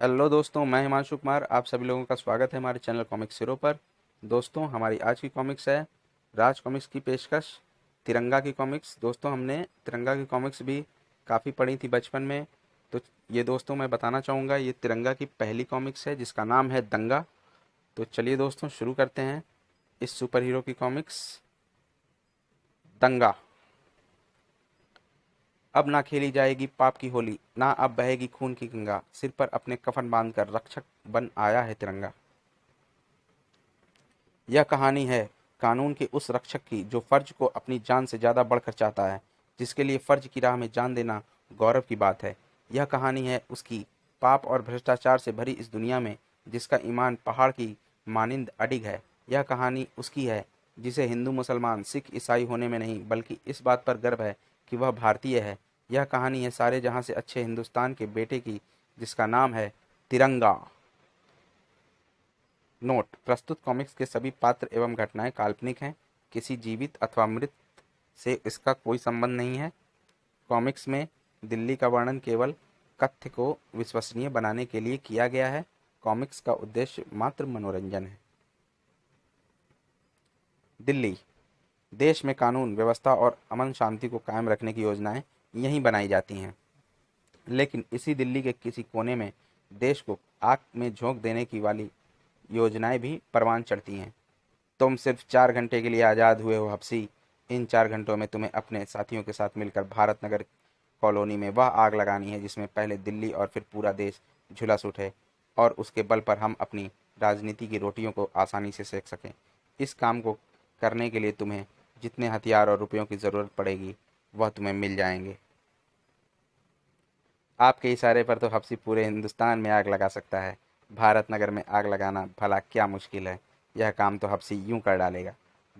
Hello दोस्तों, मैं हिमांशु कुमार। आप सभी लोगों का स्वागत है हमारे चैनल कॉमिक्स हीरो पर। दोस्तों, हमारी आज की कॉमिक्स है राज कॉमिक्स की पेशकश तिरंगा की कॉमिक्स। दोस्तों, हमने तिरंगा की कॉमिक्स भी काफ़ी पढ़ी थी बचपन में। तो ये दोस्तों मैं बताना चाहूँगा, ये तिरंगा की पहली कॉमिक्स है जिसका नाम है दंगा। तो चलिए दोस्तों शुरू करते हैं इस सुपर हीरो की कॉमिक्स दंगा। अब ना खेली जाएगी पाप की होली, ना अब बहेगी खून की गंगा, सिर पर अपने कफन बांधकर रक्षक बन आया है तिरंगा। यह कहानी है कानून के उस रक्षक की जो फर्ज को अपनी जान से ज्यादा बढ़कर चाहता है, जिसके लिए फर्ज की राह में जान देना गौरव की बात है। यह कहानी है उसकी पाप और भ्रष्टाचार से भरी इस दुनिया में जिसका ईमान पहाड़ की मानिंद अडिग है। यह कहानी उसकी है जिसे हिंदू मुसलमान सिख ईसाई होने में नहीं बल्कि इस बात पर गर्व है कि वह भारतीय है। यह कहानी है सारे जहां से अच्छे हिंदुस्तान के बेटे की जिसका नाम है तिरंगा। नोट: प्रस्तुत कॉमिक्स के सभी पात्र एवं घटनाएं काल्पनिक हैं। किसी जीवित अथवा मृत से इसका कोई संबंध नहीं है। कॉमिक्स में दिल्ली का वर्णन केवल कथ्य को विश्वसनीय बनाने के लिए किया गया है। कॉमिक्स का उद्देश्य मात्र मनोरंजन है। दिल्ली: देश में कानून व्यवस्था और अमन शांति को कायम रखने की योजनाएं यहीं बनाई जाती हैं। लेकिन इसी दिल्ली के किसी कोने में देश को आग में झोंक देने की वाली योजनाएं भी परवान चढ़ती हैं। तुम सिर्फ 4 घंटे के लिए आज़ाद हुए हो हफ्सी। इन 4 घंटों में तुम्हें अपने साथियों के साथ मिलकर भारत नगर कॉलोनी में वह आग लगानी है जिसमें पहले दिल्ली और फिर पूरा देश झुलस उठे और उसके बल पर हम अपनी राजनीति की रोटियों को आसानी से सेक सकें। इस काम को करने के लिए तुम्हें जितने हथियार और रुपयों की ज़रूरत पड़ेगी वह तुम्हें मिल जाएंगे। आपके इशारे पर तो हफ्सी पूरे हिंदुस्तान में आग लगा सकता है। भारत नगर में आग लगाना भला क्या मुश्किल है। यह काम तो हफ्सी यूं कर डालेगा।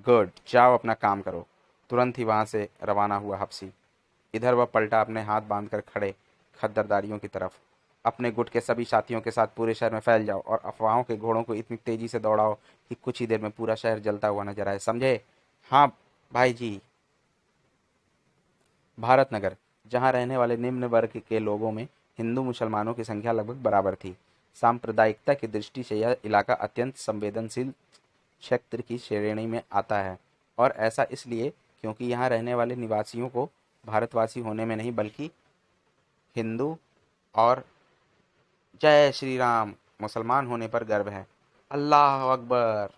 गुड, जाओ अपना काम करो। तुरंत ही वहां से रवाना हुआ हफ्सी। इधर वह पलटा अपने हाथ बांधकर खड़े खद्दरदारियों की तरफ। अपने गुट के सभी साथियों के साथ पूरे शहर में फैल जाओ और अफवाहों के घोड़ों को इतनी तेजी से दौड़ाओ कि कुछ ही देर में पूरा शहर जलता हुआ नजर आए। समझे? हाँ भाई जी। भारत नगर, जहां रहने वाले निम्न वर्ग के लोगों में हिंदू मुसलमानों की संख्या लगभग बराबर थी। सांप्रदायिकता की दृष्टि से यह इलाका अत्यंत संवेदनशील क्षेत्र की श्रेणी में आता है। और ऐसा इसलिए क्योंकि यहाँ रहने वाले निवासियों को भारतवासी होने में नहीं बल्कि हिंदू और जय श्री राम मुसलमान होने पर गर्व है। अल्लाह अकबर।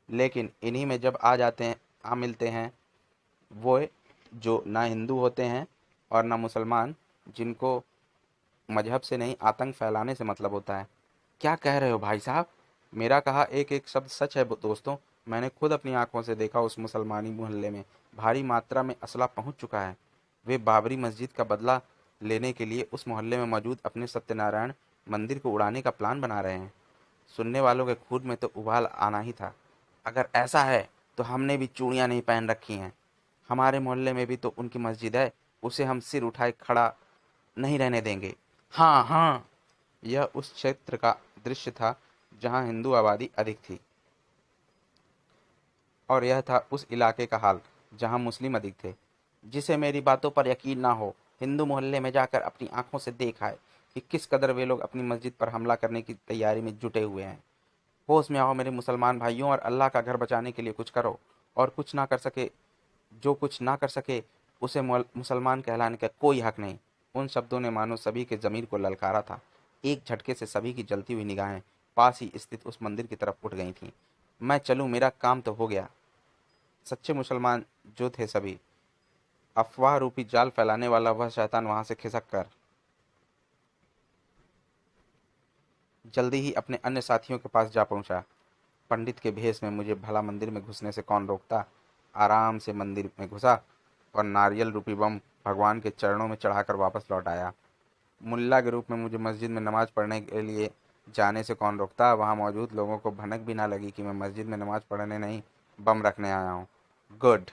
लेकिन इन्हीं में जब आ मिलते हैं वो जो ना हिंदू होते हैं और ना मुसलमान, जिनको मजहब से नहीं आतंक फैलाने से मतलब होता है। क्या कह रहे हो भाई साहब? मेरा कहा एक एक शब्द सच है दोस्तों। मैंने खुद अपनी आंखों से देखा, उस मुसलमानी मोहल्ले में भारी मात्रा में असला पहुंच चुका है। वे बाबरी मस्जिद का बदला लेने के लिए उस मोहल्ले में मौजूद अपने सत्यनारायण मंदिर को उड़ाने का प्लान बना रहे हैं। सुनने वालों के खून में तो उबाल आना ही था। अगर ऐसा है तो हमने भी चूड़ियां नहीं पहन रखी हैं। हमारे मोहल्ले में भी तो उनकी मस्जिद है, उसे हम सिर उठाए खड़ा नहीं रहने देंगे। हाँ हाँ। यह उस क्षेत्र का दृश्य था जहां हिंदू आबादी अधिक थी, और यह था उस इलाके का हाल जहां मुस्लिम अधिक थे। जिसे मेरी बातों पर यकीन ना हो, हिंदू मोहल्ले में जाकर अपनी आंखों से देखा है कि किस कदर वे लोग अपनी मस्जिद पर हमला करने की तैयारी में जुटे हुए हैं। होश में आओ मेरे मुसलमान भाइयों और अल्लाह का घर बचाने के लिए कुछ करो। और कुछ ना कर सके जो कुछ ना कर सके उसे मुसलमान कहलाने का कोई हक नहीं। उन शब्दों ने मानो सभी के जमीर को ललकारा था। एक झटके से सभी की जलती हुई निगाहें पास ही स्थित उस मंदिर की तरफ उठ गई थीं। मैं चलूं, मेरा काम तो हो गया। सच्चे मुसलमान जो थे सभी, अफवाह रूपी जाल फैलाने वाला वह शैतान वहां से खिसक कर जल्दी ही अपने अन्य साथियों के पास जा पहुंचा। पंडित के भेष में मुझे भला मंदिर में घुसने से कौन रोकता। आराम से मंदिर में घुसा और नारियल रूपी बम भगवान के चरणों में चढ़ाकर वापस लौट आया। मुल्ला के रूप में मुझे मस्जिद में नमाज पढ़ने के लिए जाने से कौन रोकता। वहां मौजूद लोगों को भनक भी ना लगी कि मैं मस्जिद में नमाज पढ़ने नहीं, बम रखने आया हूँ। गुड,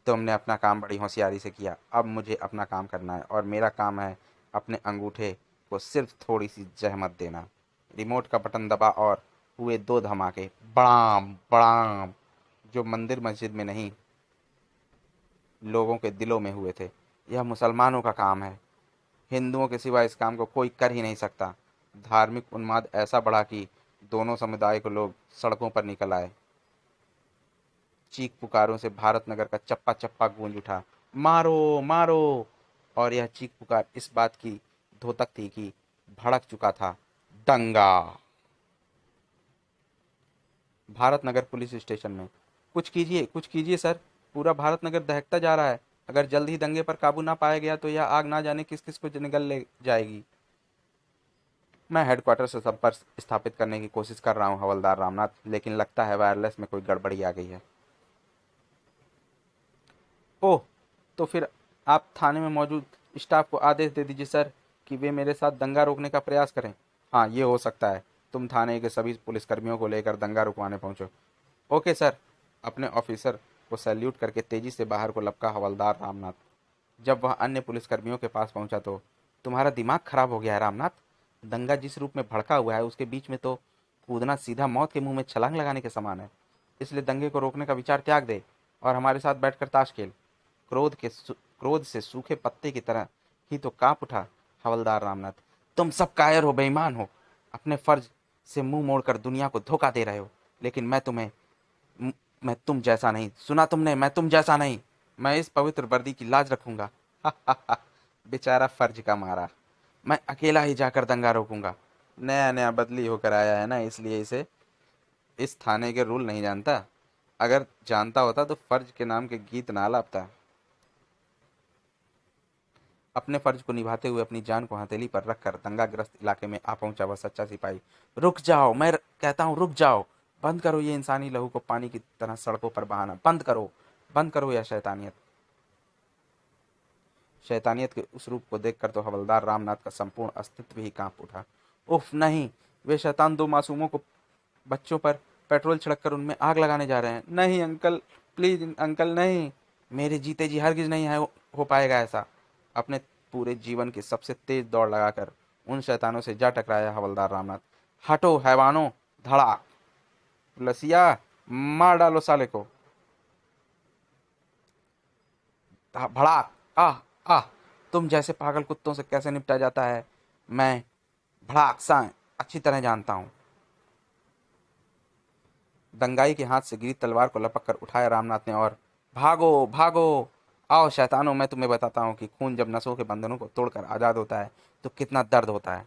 तुमने अपना काम बड़ी होशियारी से किया। अब मुझे अपना काम करना है और मेरा काम है अपने अंगूठे को सिर्फ थोड़ी सी जहमत देना। रिमोट का बटन दबा और हुए दो धमाके, बड़ाम बड़ाम, जो मंदिर मस्जिद में नहीं लोगों के दिलों में हुए थे। यह मुसलमानों का काम है, हिंदुओं के सिवा इस काम को कोई कर ही नहीं सकता। धार्मिक उन्माद ऐसा बढ़ा कि दोनों समुदाय के लोग सड़कों पर निकल आए। चीख पुकारों से भारत नगर का चप्पा चप्पा गूंज उठा, मारो मारो। और यह चीख पुकार इस बात की द्योतक थी कि भड़क चुका था दंगा। भारत नगर पुलिस स्टेशन में, कुछ कीजिए सर, पूरा भारत नगर दहकता जा रहा है। अगर जल्द ही दंगे पर काबू ना पाया गया तो यह आग ना जाने किस किस को निगल ले जाएगी। मैं हेडक्वार्टर से संपर्क स्थापित करने की कोशिश कर रहा हूँ हवलदार रामनाथ, लेकिन लगता है वायरलेस में कोई गड़बड़ी आ गई है। ओह, तो फिर आप थाने में मौजूद स्टाफ को आदेश दे दीजिए सर कि वे मेरे साथ दंगा रोकने का प्रयास करें। हाँ, ये हो सकता है। तुम थाने के सभी पुलिसकर्मियों को लेकर दंगा रुकवाने पहुंचो। Okay sir. अपने ऑफिसर को सैल्यूट करके तेजी से बाहर को लपका हवलदार रामनाथ। जब वह अन्य पुलिसकर्मियों के पास पहुंचा तो, तुम्हारा दिमाग खराब हो गया है रामनाथ। दंगा जिस रूप में भड़का हुआ है उसके बीच में तो कूदना सीधा मौत के मुंह में छलांग लगाने के समान है। इसलिए दंगे को रोकने का विचार त्याग दे और हमारे साथ बैठकर ताश खेल। क्रोध से सूखे पत्ते की तरह ही तो कांप उठा हवलदार रामनाथ। तुम सब कायर हो, बेईमान हो, अपने फर्ज से मुंह मोड़कर दुनिया को धोखा दे रहे हो। लेकिन मैं तुम जैसा नहीं, सुना तुमने, मैं तुम जैसा नहीं। मैं इस पवित्र वर्दी की लाज रखूंगा। बेचारा फर्ज का मारा, मैं अकेला ही जाकर दंगा रोकूंगा। नया नया बदली होकर आया है ना, इसलिए इसे इस थाने के रूल नहीं जानता। अगर जानता होता तो फर्ज के नाम के गीत ना लापता। अपने फर्ज को निभाते हुए अपनी जान को हथेली पर रखकर दंगाग्रस्त इलाके में आ पहुंचा वह सच्चा सिपाही। रुक जाओ, मैं कहता हूँ रुक जाओ। बंद करो ये इंसानी लहू को पानी की तरह सड़कों पर बहाना। बंद करो, बंद करो यह शैतानियत। शैतानियत के उस रूप को देखकर तो हवलदार रामनाथ का संपूर्ण अस्तित्व ही कांप उठा। उफ नहीं, वे शैतान दो मासूमों को, बच्चों पर पेट्रोल छिड़क कर उनमें आग लगाने जा रहे हैं। नहीं अंकल, प्लीज अंकल, नहीं। मेरे जीते जी हरगिज नहीं है हो पाएगा ऐसा। अपने पूरे जीवन की सबसे तेज दौड़ लगाकर उन शैतानों से जा टकराया हवलदार रामनाथ। हटो हैवानों! धड़ाक! लसिया, मार डालो साले को! भड़ाक! आह! आह! तुम जैसे पागल कुत्तों से कैसे निपटा जाता है मैं भड़ाक सा अच्छी तरह जानता हूँ। दंगाई के हाथ से गिरी तलवार को लपक कर उठाया रामनाथ ने और, भागो भागो! आओ शैतानों, मैं तुम्हें बताता हूँ कि खून जब नसों के बंधनों को तोड़कर आज़ाद होता है तो कितना दर्द होता है।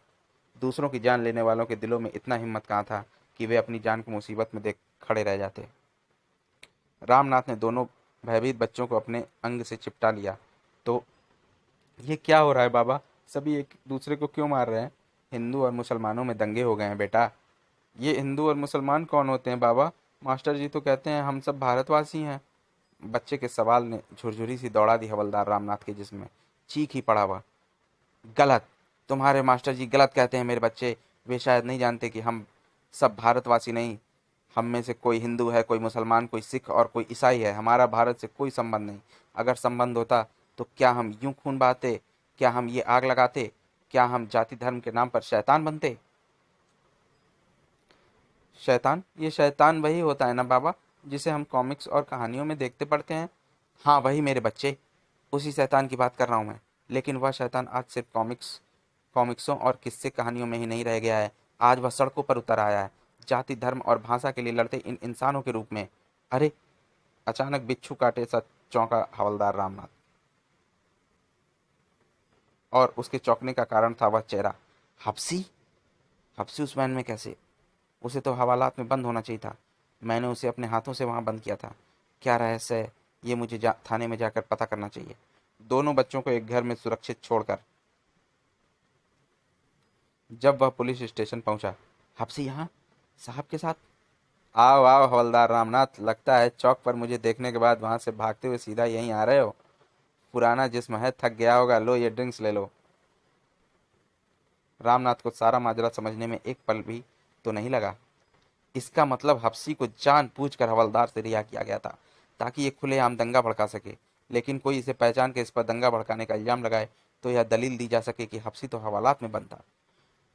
दूसरों की जान लेने वालों के दिलों में इतना हिम्मत कहाँ था कि वे अपनी जान को मुसीबत में देख खड़े रह जाते। रामनाथ ने दोनों भयभीत बच्चों को अपने अंग से चिपटा लिया। तो ये क्या हो रहा है बाबा? सभी एक दूसरे को क्यों मार रहे हैं? हिंदू और मुसलमानों में दंगे हो गए हैं बेटा। ये हिंदू और मुसलमान कौन होते हैं बाबा? मास्टर जी तो कहते हैं हम सब भारतवासी हैं। बच्चे के सवाल ने झुरझुरी सी दौड़ा दी हवलदार रामनाथ के जिस्म में। चीख ही पड़ा वह। गलत! तुम्हारे मास्टर जी गलत कहते हैं मेरे बच्चे। वे शायद नहीं जानते कि हम सब भारतवासी नहीं। हम में से कोई हिंदू है, कोई मुसलमान, कोई सिख और कोई ईसाई है। हमारा भारत से कोई संबंध नहीं। अगर संबंध होता तो क्या हम यूं खून बहाते? क्या हम ये आग लगाते? क्या हम जाति धर्म के नाम पर शैतान बनते? शैतान? ये शैतान वही होता है ना बाबा, जिसे हम कॉमिक्स और कहानियों में देखते पढ़ते हैं। हाँ वही मेरे बच्चे, उसी शैतान की बात कर रहा हूँ मैं। लेकिन वह शैतान आज सिर्फ कॉमिक्सों और किस्से कहानियों में ही नहीं रह गया है। आज वह सड़कों पर उतर आया है, जाति धर्म और भाषा के लिए लड़ते इन इंसानों के रूप में। अरे! अचानक बिच्छू काटे सा चौंका हवलदार रामनाथ। और उसके चौंकने का कारण था वह चेहरा। हफ्सी! हफ्सी उस वैन में कैसे? उसे तो हवालात में बंद होना चाहिए था। मैंने उसे अपने हाथों से वहां बंद किया था। क्या रहस्य है ये? मुझे थाने में जाकर पता करना चाहिए। दोनों बच्चों को एक घर में सुरक्षित छोड़कर जब वह पुलिस स्टेशन पहुंचा। हफ्सी यहाँ साहब के साथ? आओ आओ हवलदार रामनाथ, लगता है चौक पर मुझे देखने के बाद वहां से भागते हुए सीधा यहीं आ रहे हो। पुराना जिस्म है, थक गया होगा, लो ये ड्रिंक्स ले लो। रामनाथ को सारा माजरा समझने में एक पल भी तो नहीं लगा। इसका मतलब हफ्सी को जानबूझकर हवलदार से रिहा किया गया था ताकि ये खुलेआम दंगा भड़का सके। लेकिन कोई इसे पहचान के इस पर दंगा भड़काने का इल्जाम लगाए तो यह दलील दी जा सके कि हफ्सी तो हवालात में बंद था।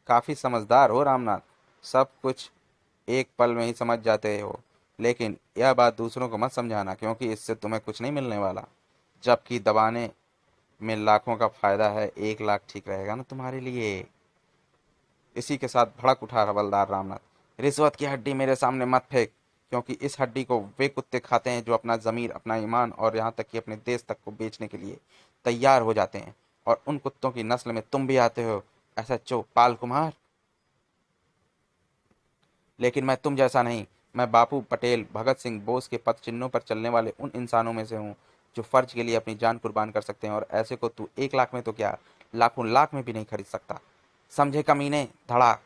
काफी समझदार हो रामनाथ, सब कुछ एक पल में ही समझ जाते हो। लेकिन यह बात दूसरों को मत समझाना, क्योंकि इससे तुम्हें कुछ नहीं मिलने वाला। जबकि दबाने में लाखों का फायदा है, 1 लाख ठीक रहेगा ना तुम्हारे लिए? इसी के साथ भड़क उठा हवलदार रामनाथ। रिश्वत की हड्डी मेरे सामने मत फेंक, क्योंकि इस हड्डी को वे कुत्ते खाते हैं जो अपना ज़मीर, अपना ईमान और यहाँ तक कि अपने देश तक को बेचने के लिए तैयार हो जाते हैं। और उन कुत्तों की नस्ल में तुम भी आते हो, एसएचओ पाल कुमार। लेकिन मैं तुम जैसा नहीं। मैं बापू, पटेल, भगत सिंह, बोस के पद चिन्हों पर चलने वाले उन इंसानों में से हूँ जो फर्ज के लिए अपनी जान कुर्बान कर सकते हैं, और ऐसे को तू 1 लाख में तो क्या, लाखों लाख में भी नहीं खरीद सकता। समझे कमीने? धड़ाक।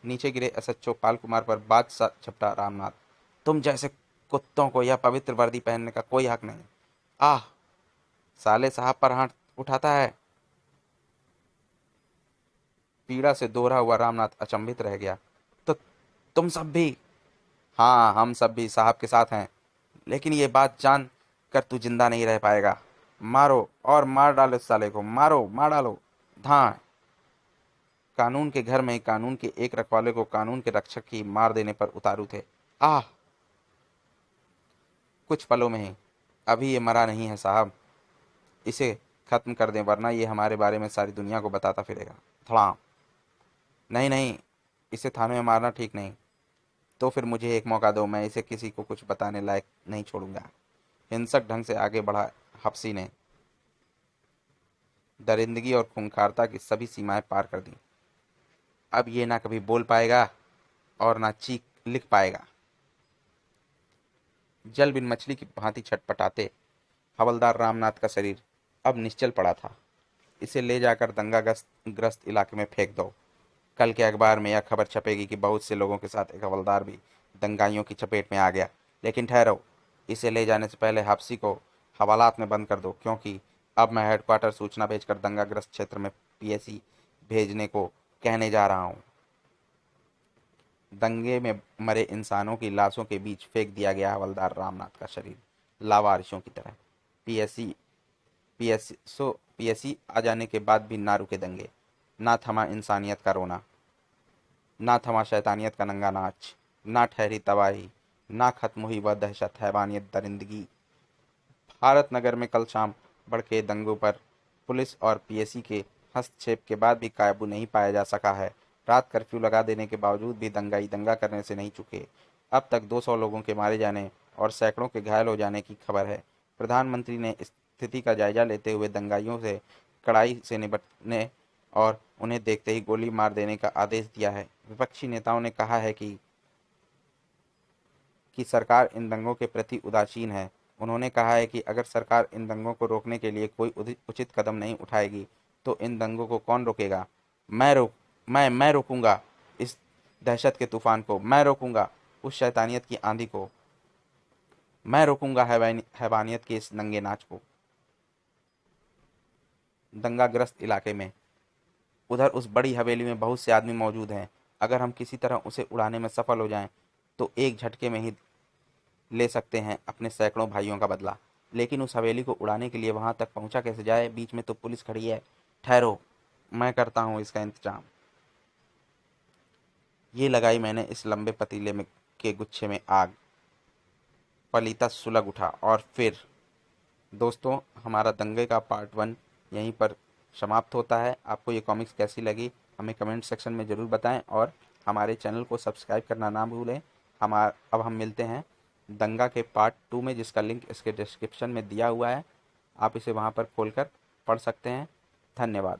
नीचे गिरे एसएचओ पाल कुमार पर बादशाह झपटा रामनाथ। तुम जैसे कुत्तों को यह पवित्र वर्दी पहनने का कोई हक नहीं। आह! साले साहब पर हाथ उठाता है। पीड़ा से दोहरा हुआ रामनाथ अचंभित रह गया। तो तुम सब भी? हाँ, हम सब भी साहब के साथ हैं। लेकिन ये बात जान कर तू जिंदा नहीं रह पाएगा। मारो और मार डालो इस साले को, मारो, मार डालो। धां। कानून के घर में कानून के एक रखवाले को कानून के रक्षक ही मार देने पर उतारू थे। आह! कुछ पलों में ही। अभी ये मरा नहीं है साहब। इसे खत्म कर दें, वरना ये हमारे बारे में सारी दुनिया को बताता फिरेगा। धड़ाम। नहीं नहीं, इसे थाने में मारना ठीक नहीं। तो फिर मुझे एक मौका दो, मैं इसे किसी को कुछ बताने लायक नहीं छोड़ूंगा। हिंसक ढंग से आगे बढ़ा हफ्सी ने। दरिंदगी और खूंखारता की सभी सीमाएं पार कर दी। अब ये ना कभी बोल पाएगा और ना चीख लिख पाएगा। जल बिन मछली की भांति छटपटाते हवलदार रामनाथ का शरीर अब निश्चल पड़ा था। इसे ले जाकर दंगा ग्रस्त इलाके में फेंक दो। कल के अखबार में यह खबर छपेगी कि बहुत से लोगों के साथ एक हवलदार भी दंगाइयों की चपेट में आ गया। लेकिन ठहरो, इसे ले जाने से पहले हापसी को हवालात में बंद कर दो, क्योंकि अब मैं हेडक्वार्टर सूचना भेजकर दंगाग्रस्त क्षेत्र में पीएसी भेजने को कहने जा रहा हूँ। दंगे में मरे इंसानों की लाशों के बीच फेंक दिया गया हवलदार रामनाथ का शरीर लावारिशों की तरह। पीएसी पीएसी आ जाने के बाद भी ना रुके दंगे। ना थमा इंसानियत का रोना, ना थमा शैतानियत का नंगा नाच, ना ठहरी तबाही, ना खत्म हुई वह दहशत, हैवानियत, दरिंदगी। भारत नगर में कल शाम भड़के दंगों पर पुलिस और पीएसी के हस्तक्षेप के बाद भी काबू नहीं पाया जा सका है। रात कर्फ्यू लगा देने के बावजूद भी दंगाई दंगा करने से नहीं चुके। अब तक 200 लोगों के मारे जाने और सैकड़ों के घायल हो जाने की खबर है। प्रधानमंत्री ने स्थिति का जायजा लेते हुए दंगाइयों से कड़ाई से निपटने और उन्हें देखते ही गोली मार देने का आदेश दिया है। विपक्षी नेताओं ने कहा है कि सरकार इन दंगों के प्रति उदासीन है। उन्होंने कहा है कि अगर सरकार इन दंगों को रोकने के लिए कोई उचित कदम नहीं उठाएगी तो इन दंगों को कौन रोकेगा। मैं रोकूंगा इस दहशत के तूफान को। मैं रोकूंगा उस शैतानियत की आंधी को। मैं रोकूंगा हैवानियत के इस नंगे नाच को। दंगाग्रस्त इलाके में उधर उस बड़ी हवेली में बहुत से आदमी मौजूद हैं। अगर हम किसी तरह उसे उड़ाने में सफल हो जाएं तो एक झटके में ही ले सकते हैं अपने सैकड़ों भाइयों का बदला। लेकिन उस हवेली को उड़ाने के लिए वहां तक पहुंचा कैसे जाए? बीच में तो पुलिस खड़ी है। ठहरो, मैं करता हूं इसका इंतजाम। ये लगाई मैंने इस लंबे पतीले में के गुच्छे में आग। पलीता सुलग उठा। और फिर दोस्तों, हमारा दंगे का पार्ट 1 यहीं पर समाप्त होता है। आपको ये कॉमिक्स कैसी लगी हमें कमेंट सेक्शन में ज़रूर बताएं, और हमारे चैनल को सब्सक्राइब करना ना भूलें। अब हम मिलते हैं दंगा के पार्ट 2 में, जिसका लिंक इसके डिस्क्रिप्शन में दिया हुआ है। आप इसे वहाँ पर खोलकर पढ़ सकते हैं। धन्यवाद।